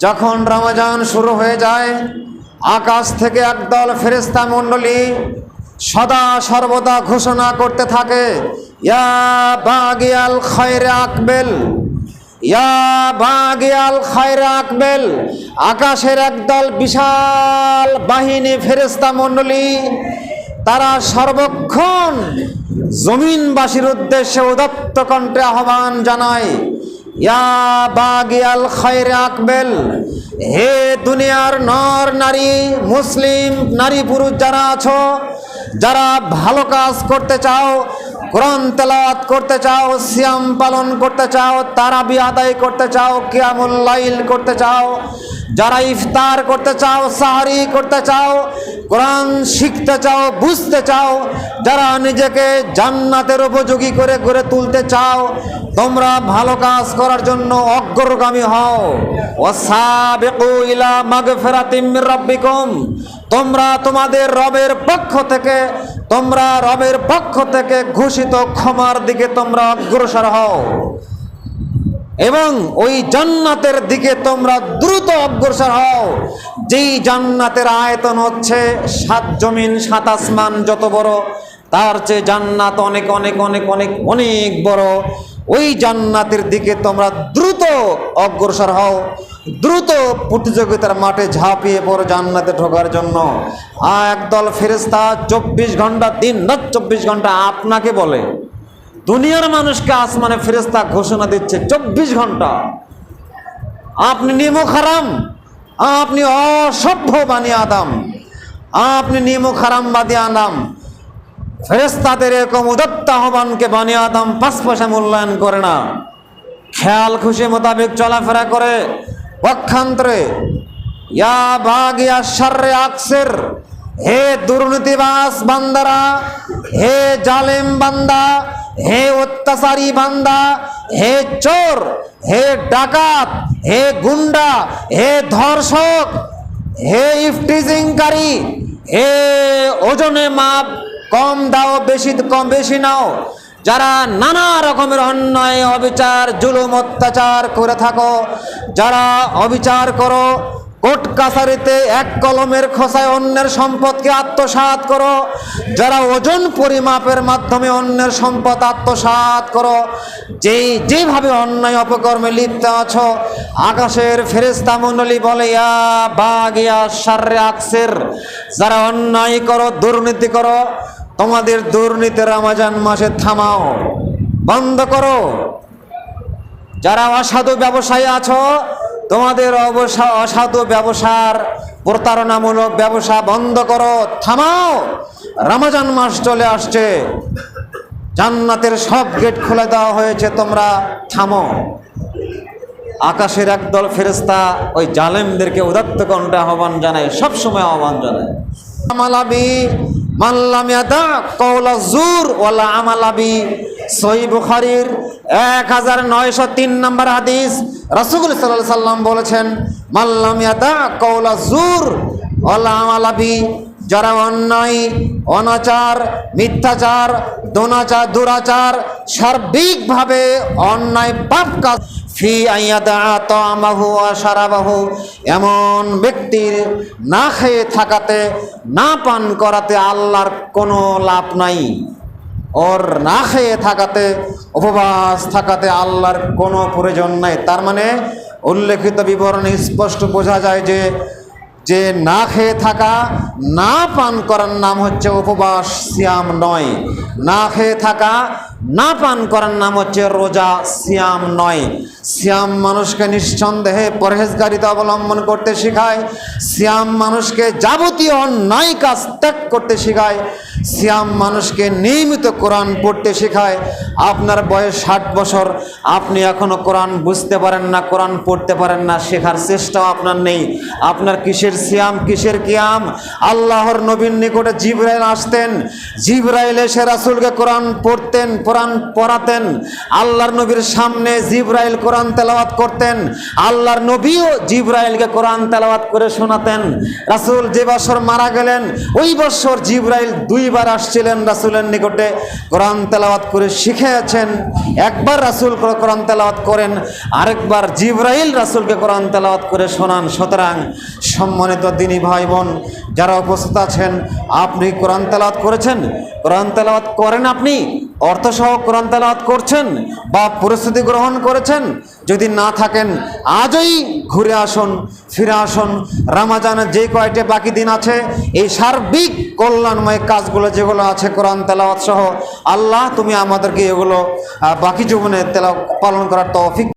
যখন রমজান শুরু হয়ে যায়, আকাশ থেকে একদল ফেরেশতা মণ্ডলী সদা সর্বদা ঘোষণা করতে থাকে, ইয়া বাগিয়াল খায়রে আকবেল, ইয়া বাগিয়াল খায়রে আকবেল। আকাশের একদল বিশাল বাহিনী ফেরেশতা মণ্ডলী তারা সর্বক্ষণ জমিনবাসীর উদ্দেশ্যে উদাত্ত কণ্ঠে আহ্বান জানায়, ইয়া বাগিয়াল খায়রে আকবেল, হে দুনিয়ার নর নারী, মুসলিম নারী পুরুষ যারা আছো, যারা ভালো কাজ করতে চাও, কোরআন তেলাওয়াত করতে চাও, সিয়াম পালন করতে চাও, তারাবি আদায় করতে চাও, কিয়ামুল লাইল করতে চাও, যারা ইফতার করতে চাও, সাহরি করতে চাও, কোরআন শিখতে চাও, বুঝতে চাও, যারা নিজেকে জান্নাতের উপযোগী করে গড়ে তুলতে চাও, তোমরা ভালো কাজ করার জন্য অগ্রগামী হও। ওয়াসাবিকু ইলা মাগফিরাতিম মির রাব্বিকুম, তোমরা তোমাদের রবের পক্ষ থেকে ঘোষিত ক্ষমার দিকে তোমরা অগ্রসর হও এবং ওই জান্নাতের দিকে তোমরা দ্রুত অগ্রসর হও, যেই জান্নাতের আয়তন হচ্ছে 7 জমিন 7 আসমান যত বড়, তার চেয়ে জান্নাত অনেক অনেক অনেক অনেক অনেক বড়। ওই জান্নাতের দিকে তোমরা দ্রুত অগ্রসর হও, দ্রুত প্রতিযোগিতার মাঠে ঝাঁপিয়ে পড়ো জান্নাতে ঢোকার জন্য। একদল ফেরেশতা 24 ঘন্টা, দিন রাত 24 ঘন্টা আপনাকে বলে, দুনিয়ার মানুষকে আসমানে ফেরেশতা ঘোষণা দিচ্ছে 24 ঘন্টা আপনি নিমক হারাম, আপনি অসভ্য বানি আদম, আপনি নিমক হারাম বাদি আদম। ফেরেশতাদের এরকম উদাত্ত আহ্বানকে বানি আদম 5 পয়সা মূল্যায়ন করে না, খেয়াল খুশি মোতাবেক চলাফেরা করে। পক্ষান্তরে ইয়া বাগিয়া শাররে আকসির, হে দুর্নীতিবাজ বান্দারা, হে জালেম বান্দা, হে অত্যাচারী বান্দা, হে চোর, হে ডাকাত, হে গুন্ডা, হে ধর্ষক, হে ইফটিজিংকারী, হে ওজনে মাপ কম দাও, বেশি নাও, যারা নানা রকমের অন্যায় অবিচার জুলুম অত্যাচার করে থাকো, যারা অবিচার করো, কোর্ট কাছারিতে এক কলমের খোসায় অন্যের সম্পদকে আত্মসাৎ করো, যারা ওজন পরিমাপের মাধ্যমে অন্যের সম্পদ আত্মসাৎ করো, যেভাবে অন্যায় অপকর্মে লিপ্ত আছো, আকাশের ফেরেশতা মণ্ডলী বলে, ইয়া বাগিয়া শাররে আকসির, যারা অন্যায় করো, দুর্নীতি করো, তোমাদের দুর্নীতি রমজান মাসে থামাও, বন্ধ করো। যারা অসাধু ব্যবসায়ী আছো, তোমাদের অসাধু ব্যবসার প্রতারণামূলক ব্যবসা বন্ধ করো, থামাও। রমজান মাস চলে আসছে, জান্নাতের সব গেট খুলে দেওয়া হয়েছে, তোমরা থামো। আকাশের একদল ফেরেশতা ওই জালেমদেরকে উদাত্ত কণ্ঠে আহ্বান জানায়, সবসময় আহ্বান জানায়, আমালাবি মাল্লাম ইয়াদা কওলা জুর ওয়ালা আমালাবি। সহিহ বুখারীর 1903 নম্বর হাদিস, রাসূল সাল্লাল্লাহু আলাইহি সাল্লাম বলেছেন, মাল্লাম ইয়াদা কওলা জুর ওয়ালা আমালাবি, যারা অন্যায়, অনাচার, মিথ্যাচার, দুরাচার, সার্বিকভাবে অন্যায় পাপ কাজ, ফি আইয়াদা তামাহু ওয়া শারাবাহু, এমন ব্যক্তির না খেয়ে থাকাতে, না পান করাতে আল্লাহর কোনো লাভ নাই। ওর না খেয়ে থাকাতে, উপবাস থাকাতে আল্লাহর কোনো প্রয়োজন নাই। তার মানে উল্লেখিত বিবরণে স্পষ্ট বোঝা যায় যে না খেয়ে থাকা, না পান করার নাম হচ্ছে উপবাস, সিয়াম নয়। না খেয়ে থাকা, না পান করার নাম হচ্ছে রোজা, সিয়াম নয়। সিয়াম মানুষকে নিঃসন্দেহে পরহেজগারিতা অবলম্বন করতে শেখায়, সিয়াম মানুষকে যাবতীয় অন্যায় কাজ ত্যাগ করতে শেখায়, সিয়াম মানুষকে নিয়মিত কোরআন পড়তে শেখায়। আপনার বয়স 60 বছর, আপনি এখনো কোরআন বুঝতে পারেন না, কোরআন পড়তে পারেন না, শেখার চেষ্টাও আপনার নেই। আপনার কিসের সিয়াম, কিসের কিয়াম? আল্লাহর নবীর নিকটে জিবরাইল আসতেন, জিবরাইল এসে রাসূলকে কোরআন পড়তেন, কোরআন পড়াতেন, আল্লাহর নবীর সামনে জিবরাইল কোরআন তেলাওয়াত করতেন, আল্লাহর নবীও জিবরাইলকে কোরআন তেলাওয়াত করে শোনাতেন। রাসূল যে বছর মারা গেলেন ওই বছর জিবরাইল 2 বার আসছিলেন রাসূলের নিকটে, কোরআন তেলাওয়াত করে শিখিয়েছেন। একবার রাসূল কোরআন তেলাওয়াত করেন, আরেকবার জিবরাইল রাসূলকে কোরআন তেলাওয়াত করে শোনান। সুতরাং সম্মানিত দিনী ভাই বোন যারা উপস্থিত আছেন, আপনি কোরআন তেলাওয়াত করেছেন, কোরআন তেলাওয়াত করেন, আপনি অর্থসহ কোরআন তেলাওয়াত করছেন বা প্রস্তুতি গ্রহণ করেছেন? যদি না থাকেন আজই ঘুরে আসুন, ফিরে আসুন। রমজানের যে কয়টি বাকি দিন আছে এই সার্বিক কল্যাণময় কাজগুলো যেগুলো আছে কোরআন তেলাওয়াত সহ, আল্লাহ তুমি আমাদেরকে এগুলো বাকি জীবনে পালন করার তৌফিক